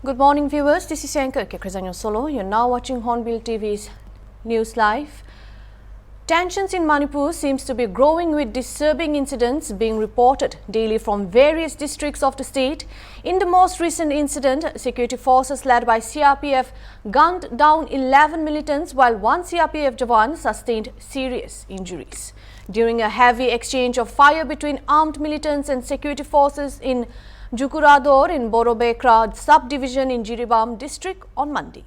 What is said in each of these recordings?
Good morning, viewers. This is anchor Kekrizanyo Solo. You're now watching Hornbill TV's News Live. Tensions in Manipur seems to be growing with disturbing incidents being reported daily from various districts of the state. In the most recent incident, security forces led by CRPF gunned down 11 militants while one CRPF Jawan sustained serious injuries. During a heavy exchange of fire between armed militants and security forces in Jukurador in Borobekra subdivision in Jiribam district on Monday.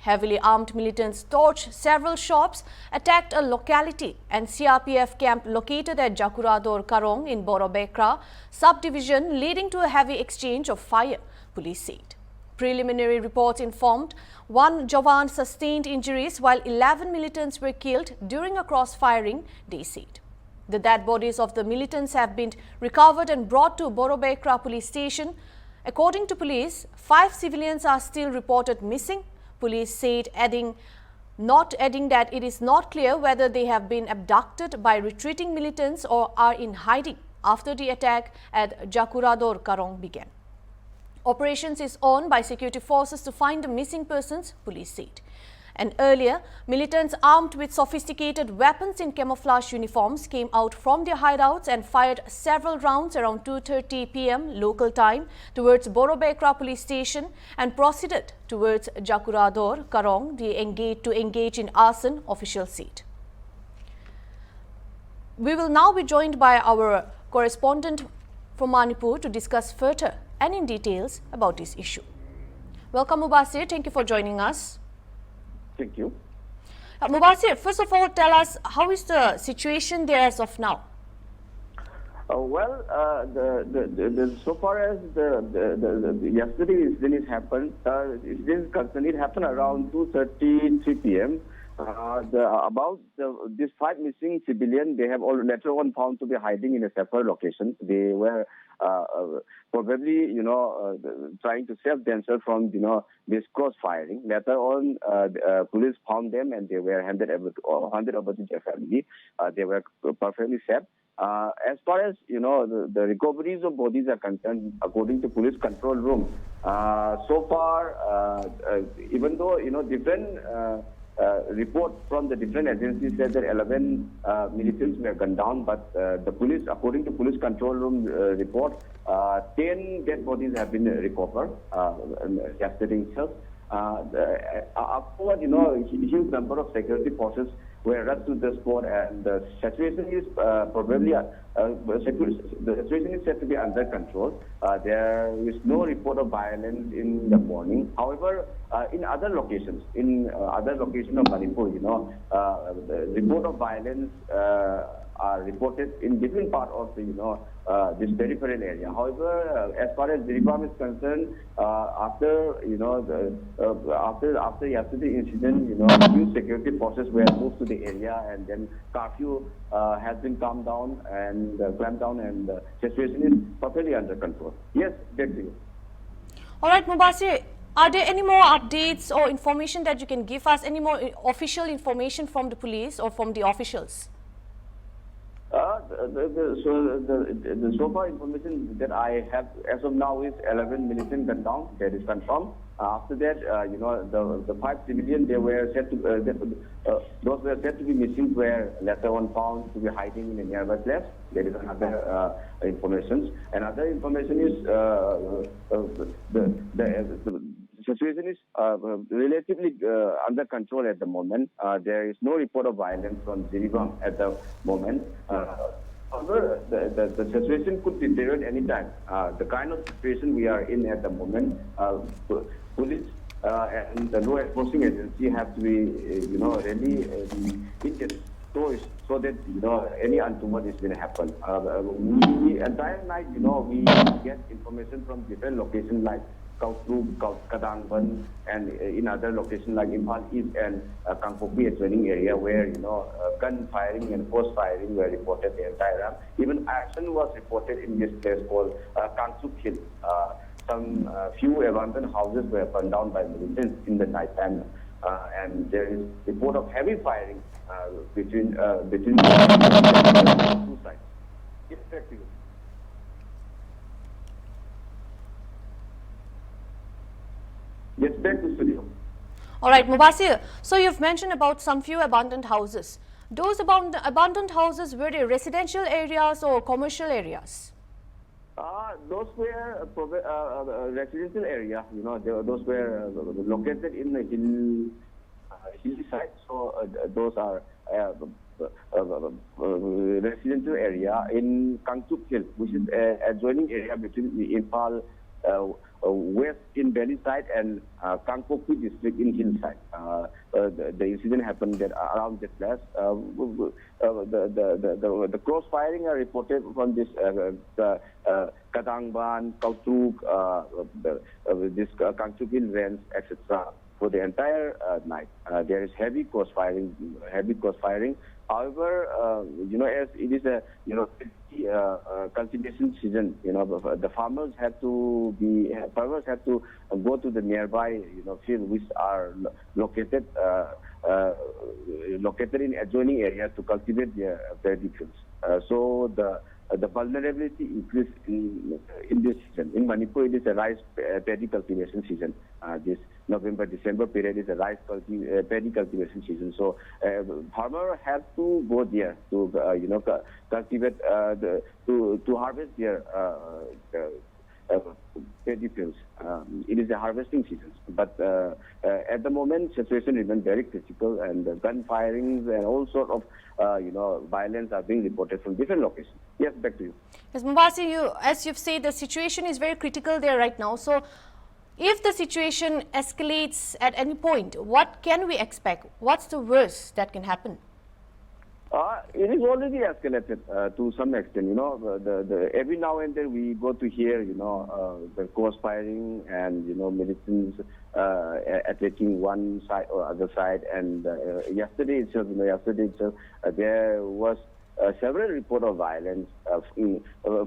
Heavily armed militants torched several shops, attacked a locality and CRPF camp located at Jakurador Karong in Borobekra subdivision, leading to a heavy exchange of fire, police said. Preliminary reports informed one Jawan sustained injuries while 11 militants were killed during a cross-firing, they said. The dead bodies of the militants have been recovered and brought to Borobekra police station. According to police, 5 civilians are still reported missing. Police said, adding that it is not clear whether they have been abducted by retreating militants or are in hiding after the attack at Jakurador Karong began. Operations is on by security forces to find the missing persons, police said. And earlier, militants armed with sophisticated weapons in camouflage uniforms came out from their hideouts and fired several rounds around 2:30 p.m. local time towards Borobekra police station and proceeded towards Jakurador Karong to engage in arson, officials said. We will now be joined by our correspondent from Manipur to discuss further and in details about this issue. Welcome, Mubasir. Thank you for joining us. Thank you. Mubasir, first of all, tell us how is the situation there as of now? So far as yesterday incident happened, it happened around 2:33 p.m. These 5 missing civilians, they have all later on found to be hiding in a separate location. They were probably, trying to save themselves from, this cross-firing. Later on, police found them and they were handed over to their family. They were perfectly safe. As far as, the recoveries of bodies are concerned, according to police control room, so far, even though, different report from the different agencies said that 11 militants were gunned down, but the police, according to police control room report, 10 dead bodies have been recovered yesterday itself. Afterward, huge number of security forces were rushed to the spot, and the situation is the situation is said to be under control. There is no report of violence in the morning. However, in other locations of Manipur, the report of violence are reported in different parts of the, this peripheral area. However, as far as Jiribam is concerned, after yesterday's incident, few security forces were moved to the area, and then curfew has been clamped down, and the situation is perfectly under control. Yes, back to you. All right, Mubasir, are there any more updates or information that you can give us? Any more official information from the police or from the officials? So far information that I have as of now is 11 militants gunned down. That is confirmed. After that, the 5 civilians, they were said to those were said to be missing were later on found to be hiding in a nearby place. There is another information. Another information is the situation is relatively under control at the moment. There is no report of violence from Jiribam at the moment. However, the situation could deteriorate anytime. The kind of situation we are in at the moment, police and the law enforcing agency have to be, really so that any untoward is going to happen. The entire night, we get information from different locations like Kautru, Kadangban, and in other locations like Imphal East and Kangpopi adjoining area where gun firing and force firing were reported the entire time. Even action was reported in this place called Kangsuk Hill. Some few abandoned houses were burned down by militants in the night time, and there is report of heavy firing between two sides. Effectively. Yes, back to studio. All right, Mubasir. So you've mentioned about some few abandoned houses. Those abandoned houses, were they residential areas or commercial areas? Those were residential area. You know, those were located in the hillside. So those are residential area in Kangchup Hill, which is adjoining area between the Impal west in Valley side and Kangpokpi district in hillside. The incident happened around that place. The cross firing are reported from this Katangban, Kautuk, this Kangchup Hill range, etc. For the entire night, there is heavy cross firing. However, you know, as it is a cultivation season, you know, the farmers have to go to the nearby field which are located in adjoining areas to cultivate their paddy fields. So the vulnerability increased in this season. In Manipur, it is a rice paddy cultivation season. This November-December period is a rice paddy cultivation season. So farmers have to go there to cultivate to harvest their paddy fields. It is a harvesting season, but at the moment, situation remains very critical, and gun firings and all sort of violence are being reported from different locations. Yes, back to you. Yes, Mubasir, as you've said, the situation is very critical there right now. So, if the situation escalates at any point, what can we expect? What's the worst that can happen? It is already escalated to some extent. You know, every now and then we go to hear, the cross firing and militants attacking one side or other side. And yesterday itself, there was several reports of violence.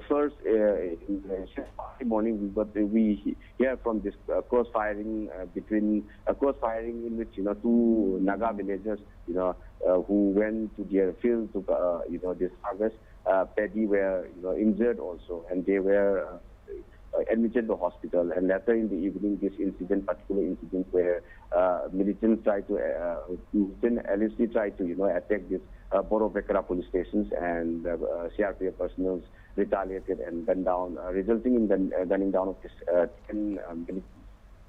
First, in the morning, we hear from this cross firing in which two Naga villagers who went to their field to this harvest paddy were injured also, and they were admitted to hospital. And later in the evening, this particular incident where militants tried to LSC tried to attack this Borobekra police stations, and CRPF personnel retaliated and gunned down, resulting in the gunning down of this 10 militants.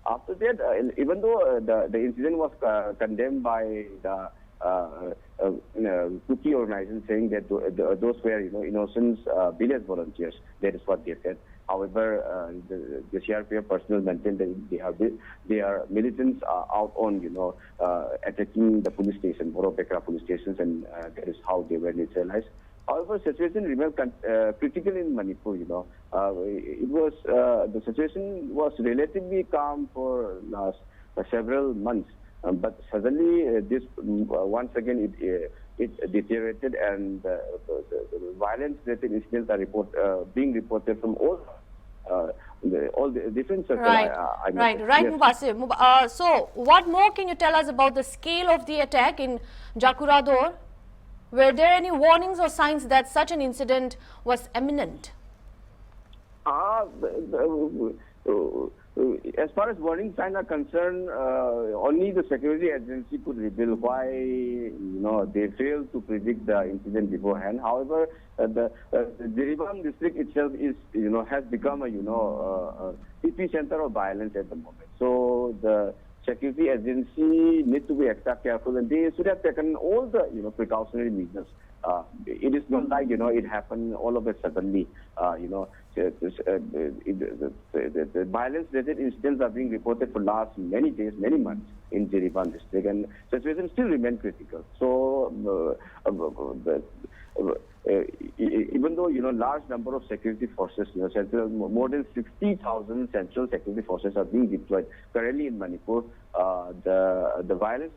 After that, even though the incident was condemned by the cookie organization, saying that those were innocent village volunteers. That is what they said. However, the CRPF personnel maintained that they are militants out on attacking the police station, Borobekra police stations, and that is how they were neutralized. However, situation remains critical in Manipur. The situation was relatively calm for last several months, but suddenly this once again it deteriorated, and the violence-related incidents are being reported from all the different circles. Right, yes. Mubasir. So, what more can you tell us about the scale of the attack in Jakurador? Were there any warnings or signs that such an incident was imminent? As far as warning signs are concerned, only the security agency could reveal why they failed to predict the incident beforehand. However, the Jiribam district itself has become a epicenter of violence at the moment. So the security agency need to be extra careful, and they should have taken all the precautionary measures. It is not like it happened all of a suddenly. The violence-related incidents are being reported for last many days, many months in Jiribam district, and situation still remains critical. So even though large number of security forces, more than 60,000 central security forces are being deployed currently in Manipur, the violence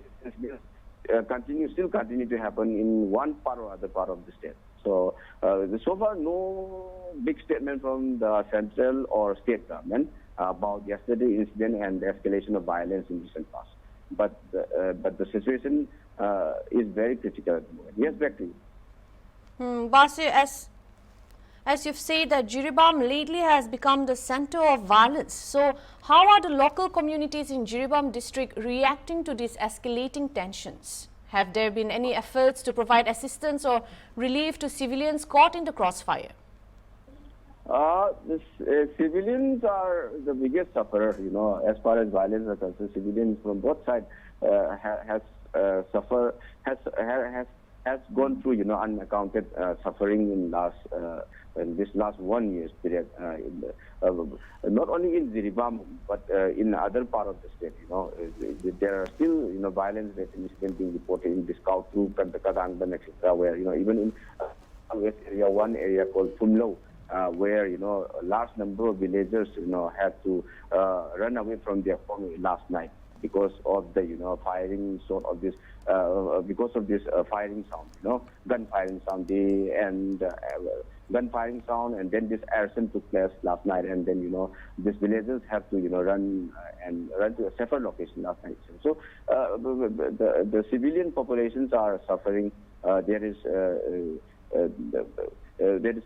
still continue to happen in one part or other part of the state. So so far no big statement from the central or state government about yesterday incident and the escalation of violence in recent past. But the situation is very critical at the moment. Yes, back to you. Basir, As you've said that Jiribam lately has become the center of violence. So how are the local communities in Jiribam district reacting to these escalating tensions? Have there been any efforts to provide assistance or relief to civilians caught in the crossfire? Civilians are the biggest sufferer, as far as violence is concerned. Civilians from both sides has gone through, unaccounted suffering in this last 1 year period. Not only in Jiribam, but in other part of the state. There are still, violence incidents being reported in this Kautru, Pentagon, etc., where, even in West area, one area called Phumlo, where a large number of villagers had to run away from their home last night because of the firing sort of this because of this firing sound, gun firing sound, gun firing sound, and then this arson took place last night, and then these villagers have to run to a safer location last night. So the civilian populations are suffering. There is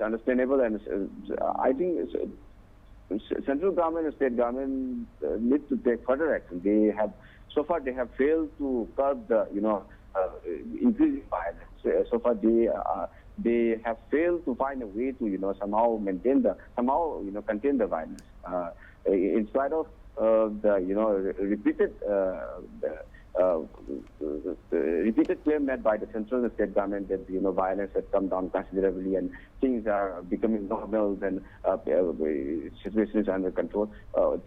understandable, and I think central government and state government need to take further action. So far they have failed to curb the increasing violence. So far they have failed to find a way to somehow contain the violence. In spite of the repeated claim made by the central and state government that violence has come down considerably and things are becoming normal, and situation is under control.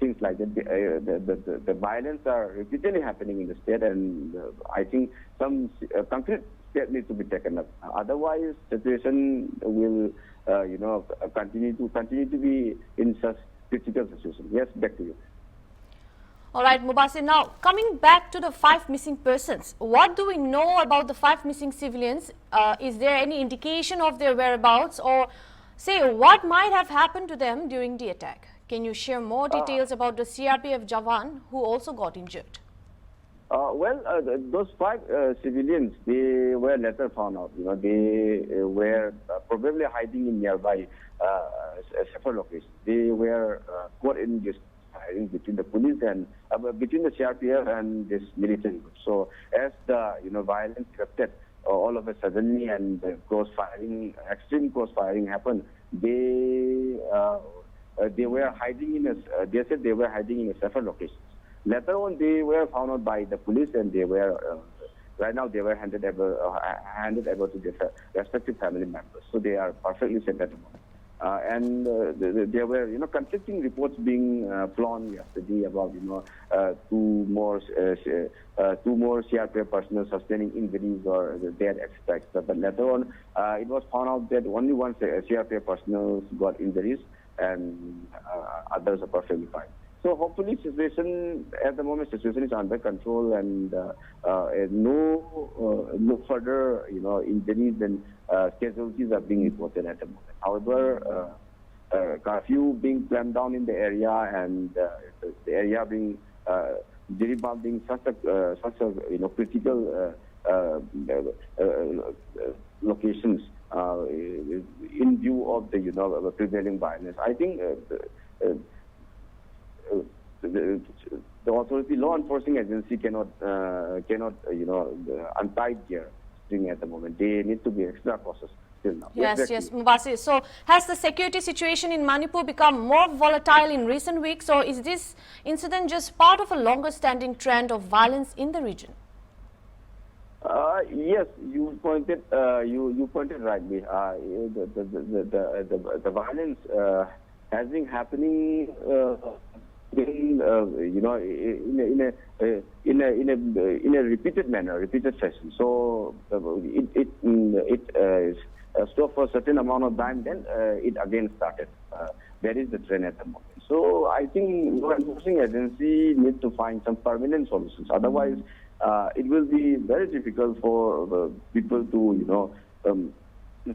Things like that. The violence are repeatedly happening in the state, and I think some concrete steps need to be taken up. Otherwise, situation will continue to be in such critical situation. Yes, back to you. All right, Mubasir, now coming back to the 5 missing persons, what do we know about the 5 missing civilians? Is there any indication of their whereabouts, or say what might have happened to them during the attack? Can you share more details about the CRPF Jawan who also got injured? Those 5 civilians, they were later found out. They were probably hiding in nearby safer locations. They were caught in this firing between the police and between the CRPF and this military group. So as the violence erupted all of a suddenly and the extreme cross firing happened, they were hiding in they said they were hiding in a safer location. Later on, they were found out by the police, and they were right now they were handed over to their respective family members. So they are perfectly safe at the moment. And there were conflicting reports being flown yesterday about two more CRPF personnel sustaining injuries or dead, etc. But later on, it was found out that only one CRPF personnel got injuries, and others are perfectly fine. So hopefully, at the moment situation is under control, and no further injuries and casualties are being reported at the moment. However, curfew being clamped down in the area, and the area being Jiribam being such a critical locations in view of the prevailing violence. I think the authority, law enforcing agency cannot untie their string at the moment. They need to be extra cautious still now. Yes, Mubasir. So has the security situation in Manipur become more volatile in recent weeks, or is this incident just part of a longer standing trend of violence in the region? Yes, you pointed rightly. The violence has been happening in a repeated manner, repeated fashion. So it stopped for a certain amount of time, then it again started. That is the trend at the moment. So I think law enforcing agency need to find some permanent solutions. Otherwise, it will be very difficult for people to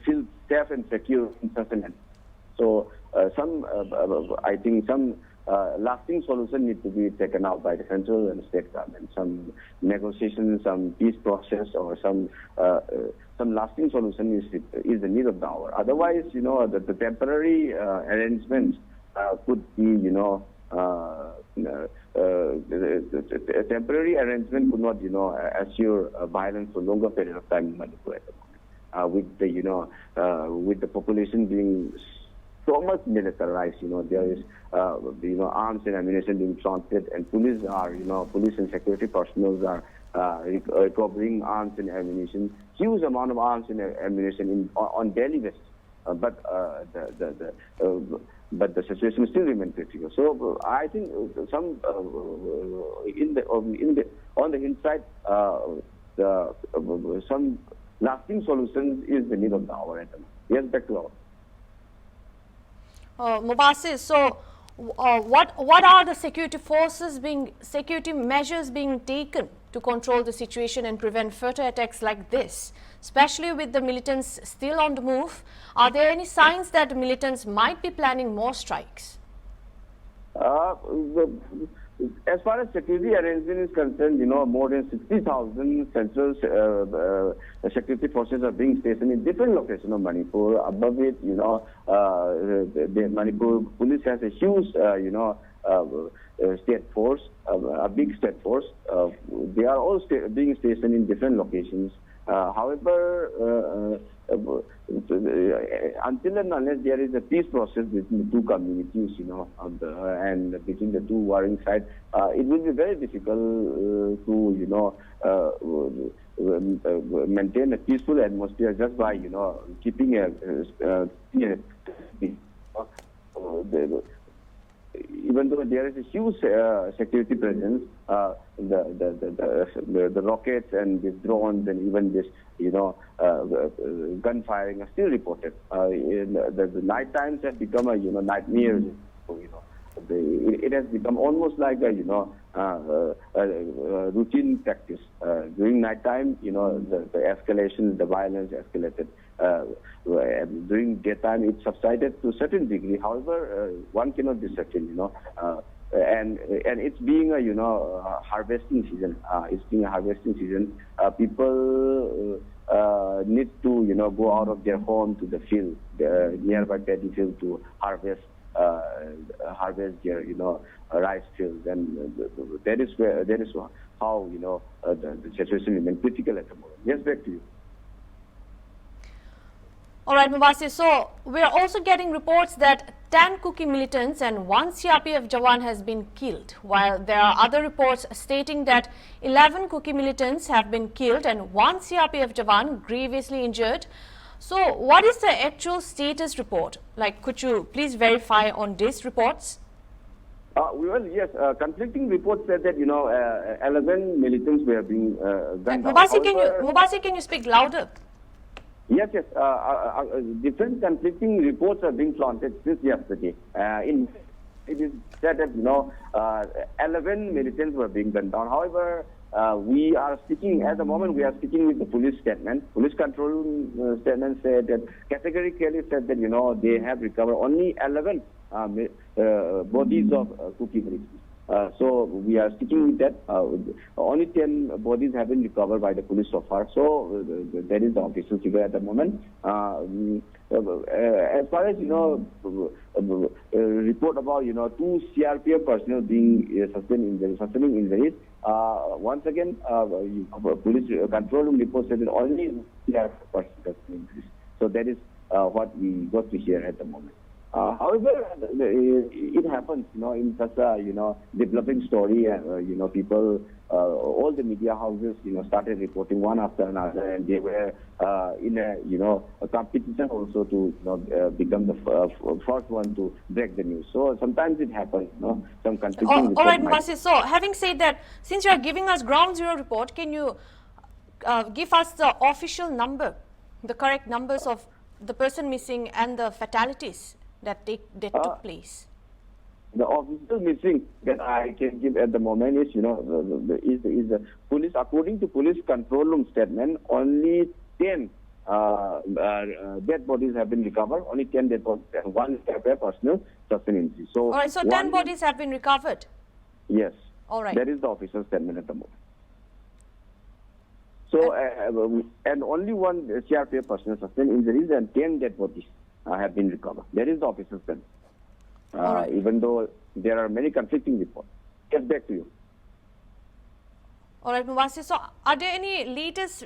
feel safe and secure in such an environment. So I think some lasting solution need to be taken out by the central and state government. Some negotiation, some peace process, or some lasting solution is the need of the hour. Otherwise, the temporary arrangements could be, a temporary arrangement could not, assure violence for longer period of time in Manipur at the moment. With the population being so much militarized, there is, arms and ammunition being planted, and police and security personnel are recovering arms and ammunition, huge amount of arms and ammunition on daily basis. But the situation still remains critical. So I think some on the inside, some lasting solutions is the need of the hour at the moment. Yes, back to our. Mubassir, so what are the security measures being taken to control the situation and prevent further attacks like this, especially with the militants still on the move? Are there any signs that the militants might be planning more strikes? As far as security arrangement is concerned, more than 60,000 central security forces are being stationed in different locations of Manipur. Above it, the Manipur police has a huge, state force, a big state force. They are all being stationed in different locations. However, until and unless there is a peace process between the two communities, and between the two warring sides, it will be very difficult to, maintain a peaceful atmosphere just by, keeping even though there is a huge security presence, the rockets and the drones and even this, gunfiring are still reported. The night times have become a, nightmare. It has become almost like a, routine practice. During night time, the escalation, the violence escalated. During daytime, it subsided to a certain degree. However, one cannot be certain, and it's being a, harvesting season. It's being a harvesting season. People need to, go out of their home to the field, nearby paddy field, to harvest their, rice fields, and that is how, the situation remains critical at the moment. Yes, back to you. All right, Mubassir. So we are also getting reports that 10 Kuki militants and 1 CRPF Jawan has been killed, while there are other reports stating that 11 Kuki militants have been killed and 1 CRPF Jawan grievously injured. So what is the actual status report? Could you please verify on these reports? Well, yes, conflicting reports said that, 11 militants were being gunned down. Mubassir, can you speak louder? Yes. Different conflicting reports are being flaunted since yesterday. It is said that 11 militants were being gunned down. However, we are speaking at the moment. We are speaking with the police statement. Police control room statement said that categorically said that they have recovered only 11 bodies of Kuki militants. So we are sticking with that. Only 10 bodies have been recovered by the police so far. So that is the official figure at the moment. As far as report about 2 CRPF personnel being sustaining injuries. Once again, police control room report said that only CRPF personnel injuries. So that is what we got to hear at the moment. However, it happens, in such a, developing story, people, all the media houses, started reporting one after another, and they were in a competition also to, become the first one to break the news. So sometimes it happens, some conflicting. All right, Mubassir. So having said that, since you are giving us ground zero report, can you give us the official number, the correct numbers of the person missing and the fatalities that took place? The official missing that I can give at the moment is, is the police. According to police control room statement, only 10 dead bodies have been recovered. Only 10 dead bodies and 1 CRPF personnel sustained injury. So, All right, so 10 bodies have been recovered. Yes. All right. That is the official statement at the moment. So, and only one CRPF personnel sustained injuries and 10 dead bodies have been recovered. That is the official statement. Right. Even though there are many conflicting reports. Get back to you. All right, Mubasir. So, are there any latest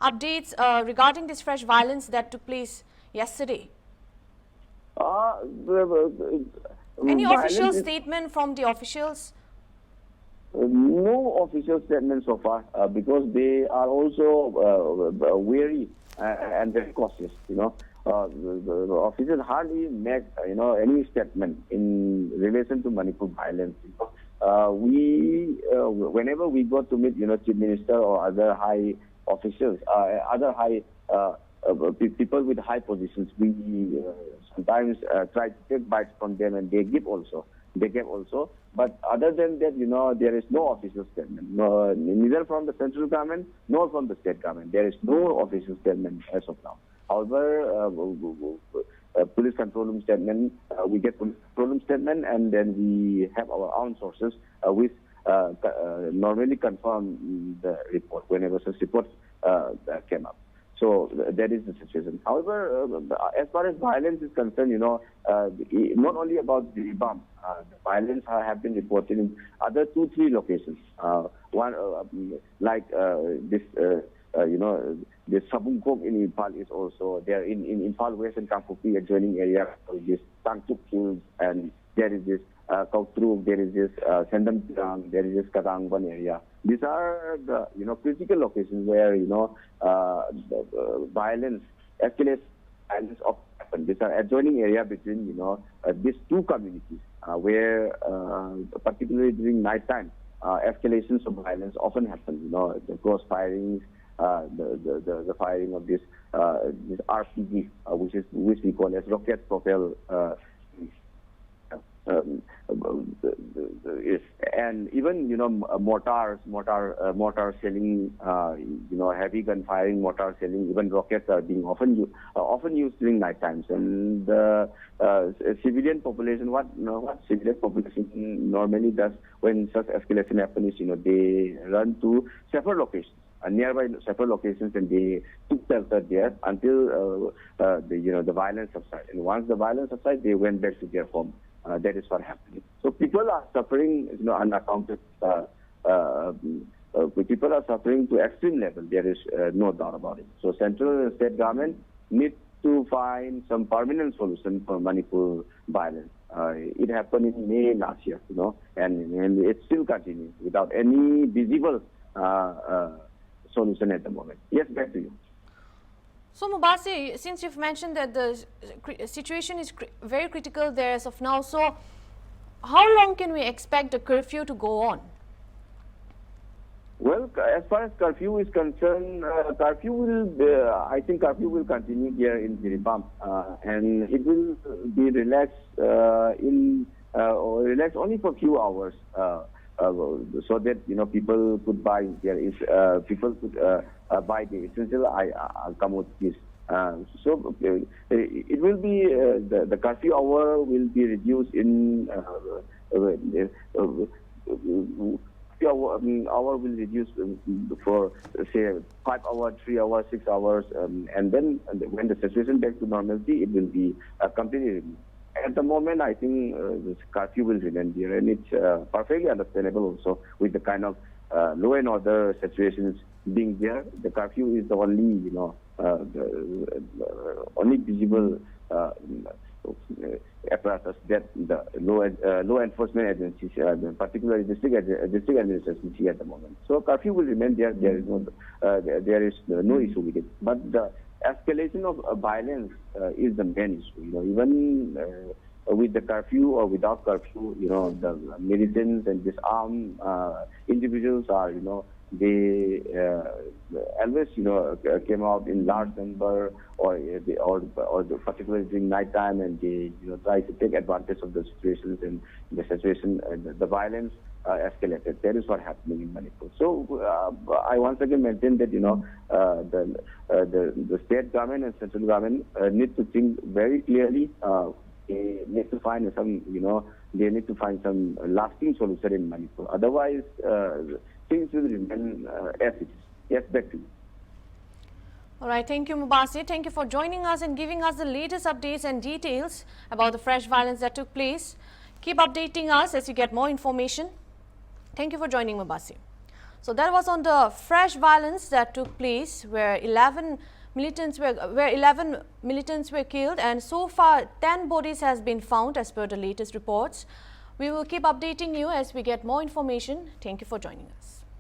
updates regarding this fresh violence that took place yesterday? Any official statement from the officials? No official statement so far because they are also wary and very cautious. The officials hardly make any statement in relation to Manipur violence. Whenever we go to meet chief minister or other high officials, other high people with high positions, we sometimes try to take bites from them, and they give also. But other than that, there is no official statement, neither from the central government nor from the state government. There is no official statement as of now. However, police control room statement, we get police control room statement, and then we have our own sources which normally confirm the report whenever such report came up. So that is the situation. However, as far as violence is concerned, not only about the bomb, the violence have been reported in other 2-3 locations. One like this, the Sabungkok in Impal is also there. In Impal West and Kampupi adjoining area, this Tangtuk Hills, and there is this Kautruk, there is this Sendam Tirang, there is this Katangban area. These are the critical locations where the violence, escalates violence often happen. These are adjoining area between these two communities where particularly during night time escalations of violence often happen. The cross firings, the firing of this RPG, which we call as rocket propelled. And even mortar shelling, heavy gun firing, mortar shelling, even rockets are being often used during night times. And civilian population, what civilian population normally does when such escalation happens is they run to safer locations, nearby safer locations, and they took shelter there until the violence subsides. And once the violence subsides, they went back to their home. That is what happening. So people are suffering, unaccounted. People are suffering to extreme level. There is no doubt about it. So central and state government need to find some permanent solution for Manipur violence. It happened in May last year, and it still continues without any visible solution at the moment. Yes, back to you. So, Mubasir, since you've mentioned that the situation is very critical there as of now, so how long can we expect the curfew to go on? Well, as far as curfew is concerned, I think curfew will continue here in Jiribam, and it will be relaxed relaxed only for a few hours, so that people could buy people could buy the essential commodities. So it will be the curfew hour will be reduced in hour will reduce for say 5 hours, 3 hours, 6 hours, and then when the situation back to normalcy, it will be completely removed. At the moment, I think this curfew will remain there, and it's perfectly understandable also with the kind of law and order situations being there. The curfew is the only, the only visible apparatus that the law enforcement agencies, particularly district administration, see at the moment. So curfew will remain there. There is no issue with it. But the escalation of violence is the main issue. Even with the curfew or without curfew, the militants and disarmed individuals are, they always, came out in large number, or particularly during night time, and they, try to take advantage of the situations, and the situation, the violence escalated. That is what happening in Manipur. So I once again maintain that, the state government and central government need to think very clearly they need to find some, they need to find some lasting solution in Manipur. Otherwise, things will remain as it is. Yes, back to you. All right, thank you, Mubasir. Thank you for joining us and giving us the latest updates and details about the fresh violence that took place. Keep updating us as you get more information. Thank you for joining, Mubasir. So that was on the fresh violence that took place where 11 militants were killed, and so far 10 bodies has been found as per the latest reports. We will keep updating you as we get more information. Thank you for joining us.